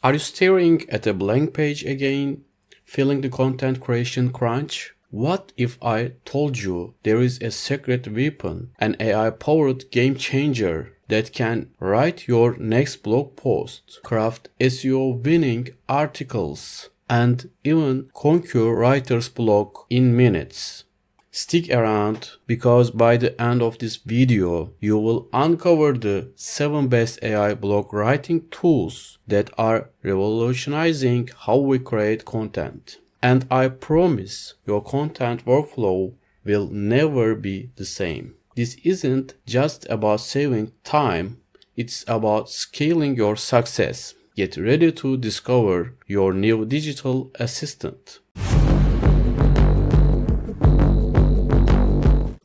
Are you staring at a blank page again, feeling the content creation crunch? What if I told you there is a secret weapon, an AI-powered game changer that can write your next blog post, craft SEO-winning articles, and even conquer Rytr's blog in minutes? Stick around, because by the end of this video, you will uncover the 7 best AI blog writing tools that are revolutionizing how we create content. And I promise your content workflow will never be the same. This isn't just about saving time, it's about scaling your success. Get ready to discover your new digital assistant.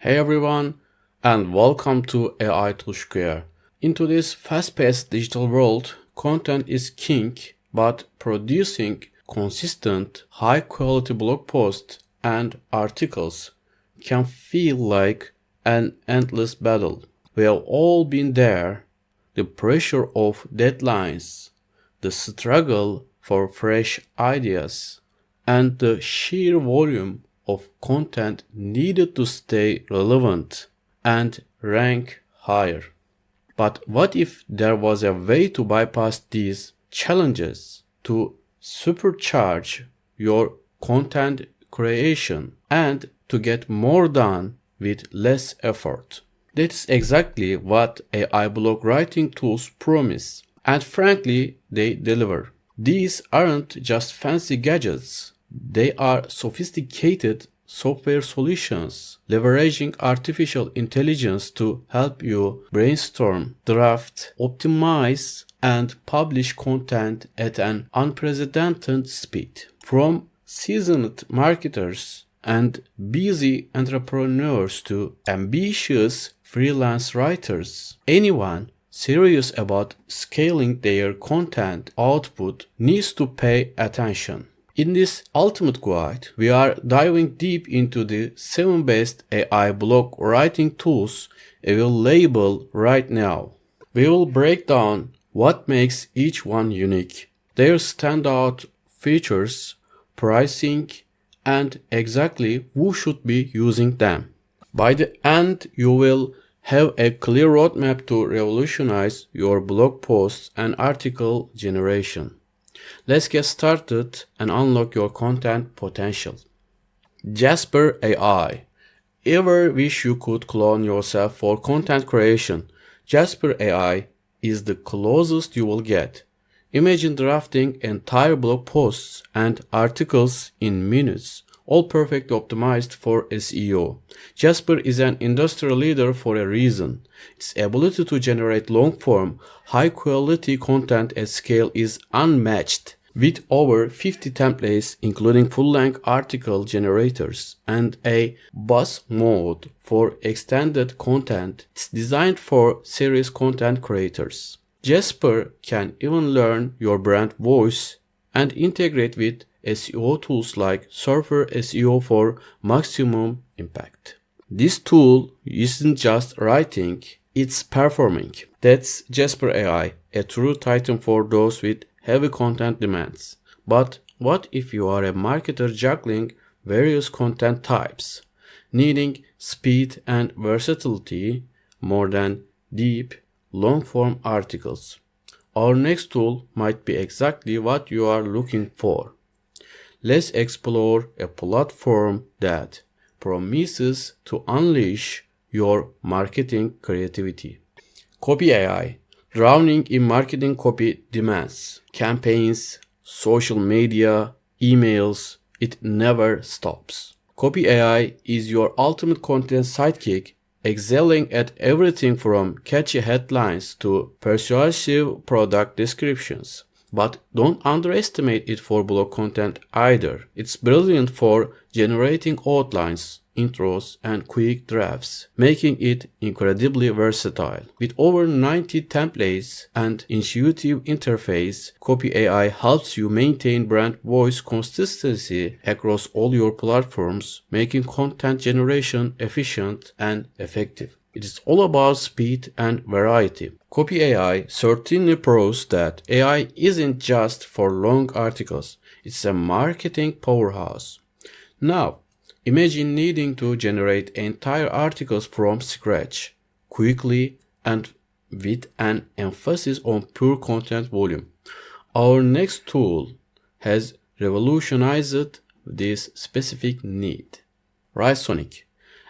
Hey everyone, and welcome to AI Tool Square. In today's fast-paced digital world, content is king, but producing consistent, high-quality blog posts and articles can feel like an endless battle. We have all been there. The pressure of deadlines, the struggle for fresh ideas, and the sheer volume of content needed to stay relevant and rank higher. But what if there was a way to bypass these challenges, to supercharge your content creation and to get more done with less effort? That's exactly what AI blog writing tools promise, and frankly, they deliver. These aren't just fancy gadgets. They are sophisticated software solutions leveraging artificial intelligence to help you brainstorm, draft, optimize, and publish content at an unprecedented speed. From seasoned marketers and busy entrepreneurs to ambitious freelance writers, anyone serious about scaling their content output needs to pay attention. In this ultimate guide, we are diving deep into the 7 best AI blog writing tools available right now. We will break down what makes each one unique, their standout features, pricing, and exactly who should be using them. By the end, you will have a clear roadmap to revolutionize your blog posts and article generation. Let's get started and unlock your content potential. Jasper AI. Ever wish you could clone yourself for content creation? Jasper AI is the closest you will get. Imagine drafting entire blog posts and articles in minutes, all perfectly optimized for SEO. Jasper is an industry leader for a reason. Its ability to generate long-form, high-quality content at scale is unmatched. With over 50 templates, including full-length article generators and a buzz mode for extended content, it's designed for serious content creators. Jasper can even learn your brand voice and integrate with SEO tools like Surfer SEO for maximum impact. This tool isn't just writing, it's performing. That's Jasper AI, a true titan for those with heavy content demands. But what if you are a marketer juggling various content types, needing speed and versatility more than deep, long-form articles? Our next tool might be exactly what you are looking for. Let's explore a platform that promises to unleash your marketing creativity. Copy.ai. Drowning in marketing copy demands, campaigns, social media, emails, it never stops. Copy.ai is your ultimate content sidekick, excelling at everything from catchy headlines to persuasive product descriptions. But don't underestimate it for blog content either. It's brilliant for generating outlines, intros, and quick drafts, making it incredibly versatile. With over 90 templates and intuitive interface, Copy.ai helps you maintain brand voice consistency across all your platforms, making content generation efficient and effective. It is all about speed and variety. Copy.ai certainly proves that AI isn't just for long articles, it's a marketing powerhouse. Now, imagine needing to generate entire articles from scratch, quickly and with an emphasis on pure content volume. Our next tool has revolutionized this specific need. Writesonic.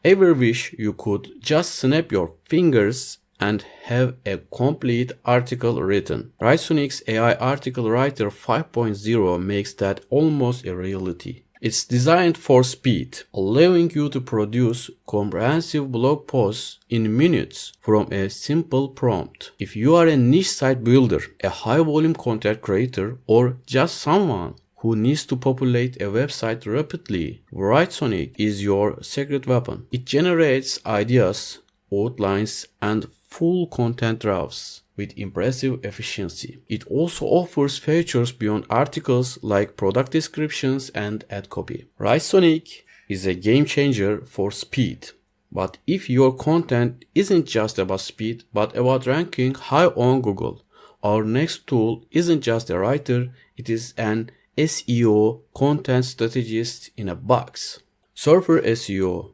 Ever wish you could just snap your fingers and have a complete article written? Writesonic's AI Article Writer 5.0 makes that almost a reality. It's designed for speed, allowing you to produce comprehensive blog posts in minutes from a simple prompt. If you are a niche site builder, a high-volume content creator, or just someone who needs to populate a website rapidly, Writesonic is your secret weapon. It generates ideas, outlines, and full content drafts with impressive efficiency. It also offers features beyond articles like product descriptions and ad copy. Writesonic is a game changer for speed. But if your content isn't just about speed, but about ranking high on Google, our next tool isn't just a writer, it is an SEO content strategist in a box. Surfer SEO.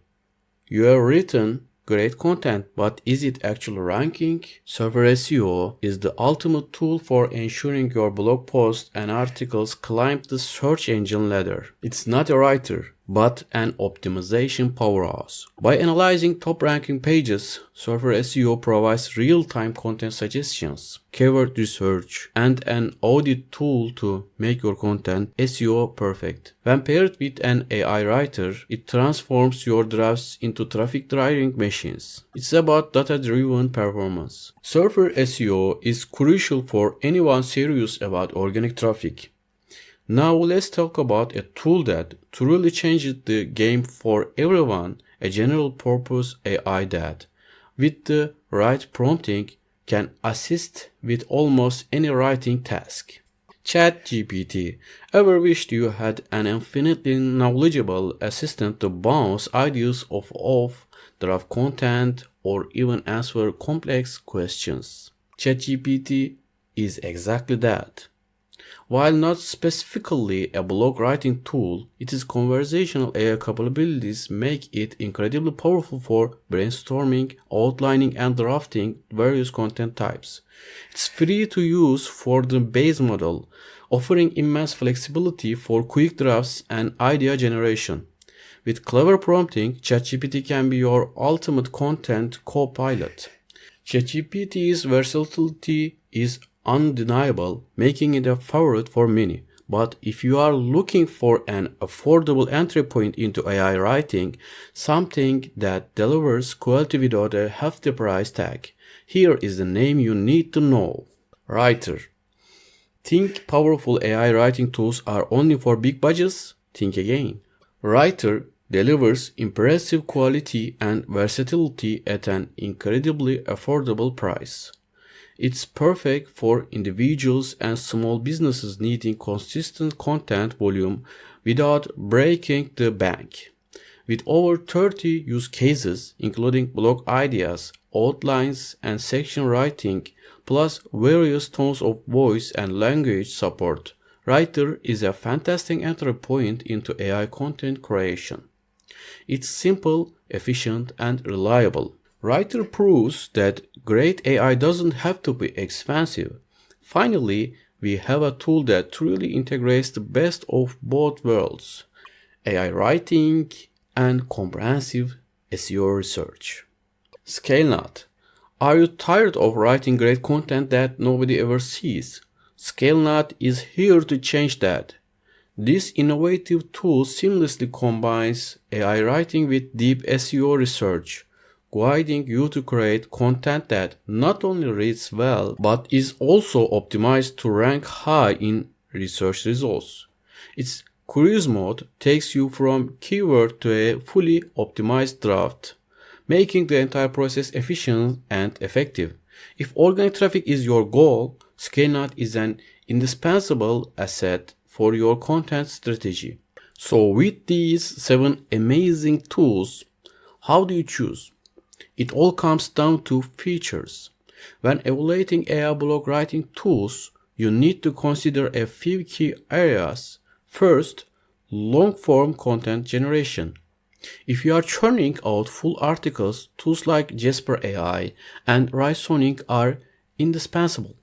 You have written great content, but is it actually ranking? Surfer SEO is the ultimate tool for ensuring your blog posts and articles climb the search engine ladder. It's not a writer, but an optimization powerhouse. By analyzing top-ranking pages, Surfer SEO provides real-time content suggestions, keyword research, and an audit tool to make your content SEO perfect. When paired with an AI writer, it transforms your drafts into traffic-driving machines. It's about data-driven performance. Surfer SEO is crucial for anyone serious about organic traffic. Now let's talk about a tool that truly changed the game for everyone, a general purpose AI that, with the right prompting, can assist with almost any writing task. ChatGPT. Ever wished you had an infinitely knowledgeable assistant to bounce ideas off draft content, or even answer complex questions? ChatGPT is exactly that. While not specifically a blog writing tool, its conversational AI capabilities make it incredibly powerful for brainstorming, outlining, and drafting various content types. It's free to use for the base model, offering immense flexibility for quick drafts and idea generation. With clever prompting, ChatGPT can be your ultimate content co-pilot. ChatGPT's versatility is undeniable, making it a favorite for many. But if you are looking for an affordable entry point into AI writing, something that delivers quality without a hefty price tag, here is the name you need to know. Rytr. Think powerful AI writing tools are only for big budgets? Think again. Rytr delivers impressive quality and versatility at an incredibly affordable price. It's perfect for individuals and small businesses needing consistent content volume without breaking the bank. With over 30 use cases, including blog ideas, outlines, and section writing, plus various tones of voice and language support, Rytr is a fantastic entry point into AI content creation. It's simple, efficient, and reliable. Rytr proves that great AI doesn't have to be expensive. Finally, we have a tool that truly integrates the best of both worlds: AI writing and comprehensive SEO research. Scalenut. Are you tired of writing great content that nobody ever sees? Scalenut is here to change that. This innovative tool seamlessly combines AI writing with deep SEO research, guiding you to create content that not only reads well, but is also optimized to rank high in research results. Its cruise mode takes you from keyword to a fully optimized draft, making the entire process efficient and effective. If organic traffic is your goal, Scalenut is an indispensable asset for your content strategy. So with these 7 amazing tools, how do you choose? It all comes down to features. When evaluating AI blog writing tools, you need to consider a few key areas. First, long-form content generation. If you are churning out full articles, tools like Jasper AI and Writesonic are indispensable.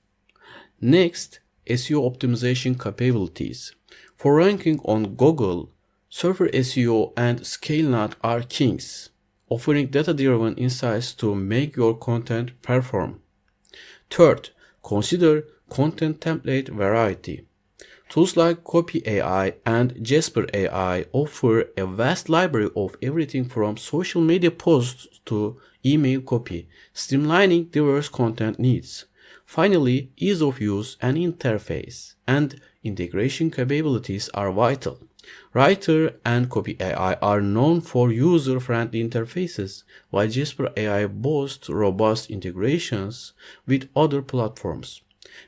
Next, SEO optimization capabilities. For ranking on Google, Server SEO and Scalenut are kings, offering data-driven insights to make your content perform. Third, consider content template variety. Tools like Copy.ai and Jasper AI offer a vast library of everything from social media posts to email copy, streamlining diverse content needs. Finally, ease of use and interface and integration capabilities are vital. Rytr and Copy.ai are known for user-friendly interfaces, while Jasper AI boasts robust integrations with other platforms.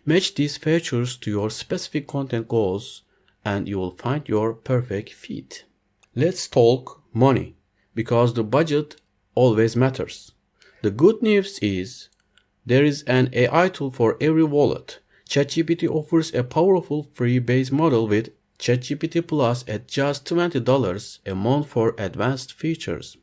Match these features to your specific content goals and you will find your perfect fit. Let's talk money, because the budget always matters. The good news is there is an AI tool for every wallet. ChatGPT offers a powerful free base model with ChatGPT Plus at just $20 a month for advanced features.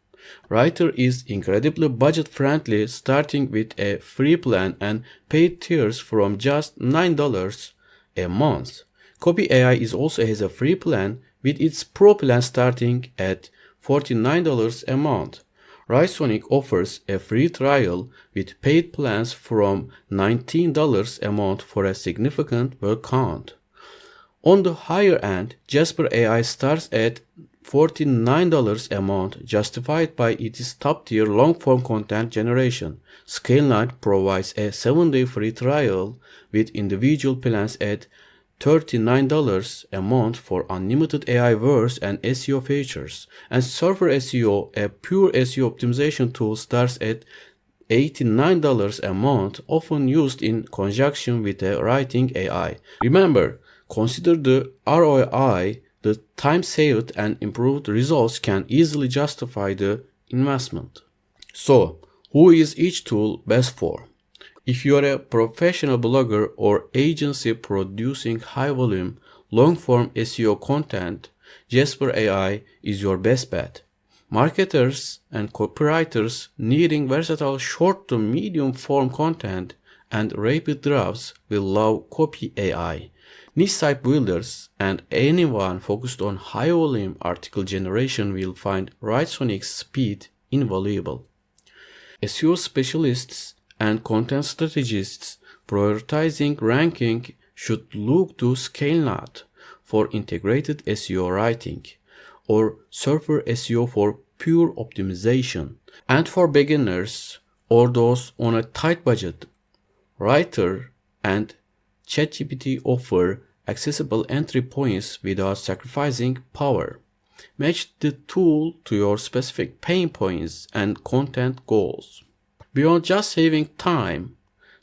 Rytr is incredibly budget-friendly, starting with a free plan and paid tiers from just $9 a month. Copy.ai is also has a free plan with its Pro plan starting at $49 a month. Writesonic offers a free trial with paid plans from $19 a month for a significant word count. On the higher end, Jasper AI starts at $49 a month, justified by its top-tier long-form content generation. Scalenut provides a 7-day free trial with individual plans at $39 a month for unlimited AI words and SEO features. And Server SEO, a pure SEO optimization tool, starts at $89 a month, often used in conjunction with a writing AI. Remember, consider the ROI. The time saved and improved results can easily justify the investment. So, who is each tool best for? If you are a professional blogger or agency producing high-volume, long-form SEO content, Jasper AI is your best bet. Marketers and copywriters needing versatile short to medium form content and rapid drafts will love Copy AI. Niche site builders and anyone focused on high-volume article generation will find Writesonic's speed invaluable. SEO specialists and content strategists prioritizing ranking should look to Scalenut for integrated SEO writing, or Server SEO for pure optimization. And for beginners or those on a tight budget, Rytr and ChatGPT offer accessible entry points without sacrificing power. Match the tool to your specific pain points and content goals. Beyond just saving time,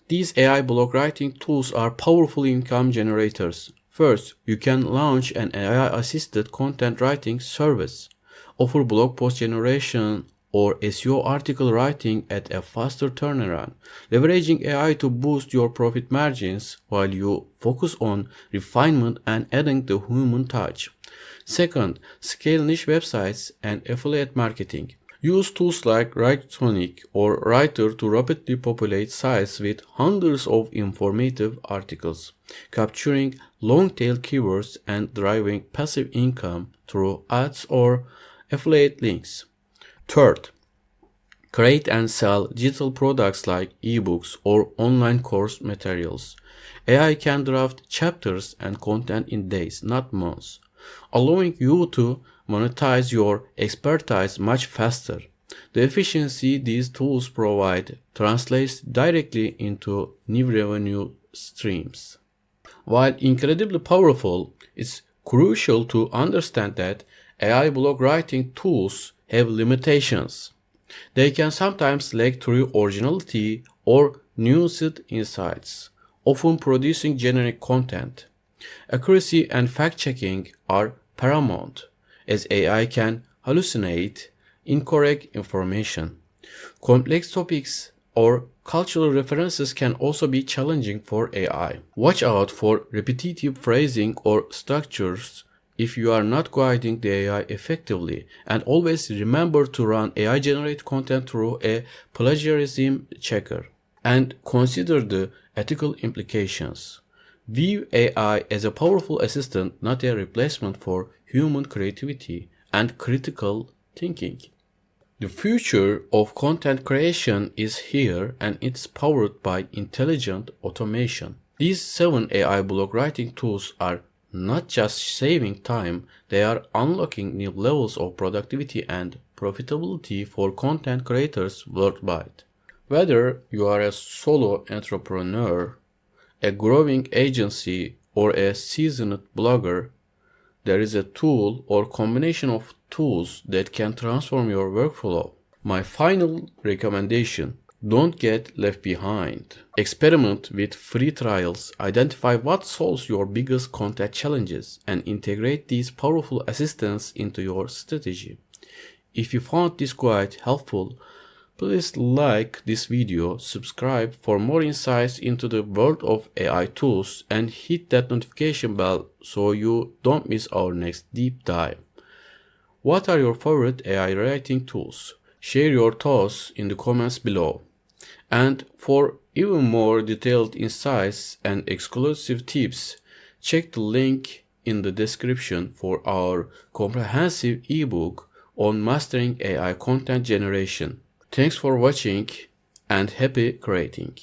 these AI blog writing tools are powerful income generators. First, you can launch an AI-assisted content writing service, offer blog post generation or SEO article writing at a faster turnaround, leveraging AI to boost your profit margins while you focus on refinement and adding the human touch. Second, scale niche websites and affiliate marketing. Use tools like Writesonic or Rytr to rapidly populate sites with hundreds of informative articles, capturing long-tail keywords and driving passive income through ads or affiliate links. Third, create and sell digital products like ebooks or online course materials. AI can draft chapters and content in days, not months, allowing you to monetize your expertise much faster. The efficiency these tools provide translates directly into new revenue streams. While incredibly powerful, it's crucial to understand that AI blog writing tools have limitations. They can sometimes lack true originality or nuanced insights, often producing generic content. Accuracy and fact-checking are paramount, as AI can hallucinate incorrect information. Complex topics or cultural references can also be challenging for AI. Watch out for repetitive phrasing or structures if you are not guiding the AI effectively, and always remember to run AI-generated content through a plagiarism checker. And consider the ethical implications. View AI as a powerful assistant, not a replacement for human creativity and critical thinking. The future of content creation is here, and it's powered by intelligent automation. These 7 AI blog writing tools are not just saving time, they are unlocking new levels of productivity and profitability for content creators worldwide. Whether you are a solo entrepreneur, a growing agency, or a seasoned blogger, there is a tool or combination of tools that can transform your workflow. My final recommendation: don't get left behind. Experiment with free trials, identify what solves your biggest content challenges, and integrate these powerful assistants into your strategy. If you found this guide helpful, please like this video, subscribe for more insights into the world of AI tools, and hit that notification bell so you don't miss our next deep dive. What are your favorite AI writing tools? Share your thoughts in the comments below. And for even more detailed insights and exclusive tips, check the link in the description for our comprehensive ebook on mastering AI content generation. Thanks for watching and happy creating.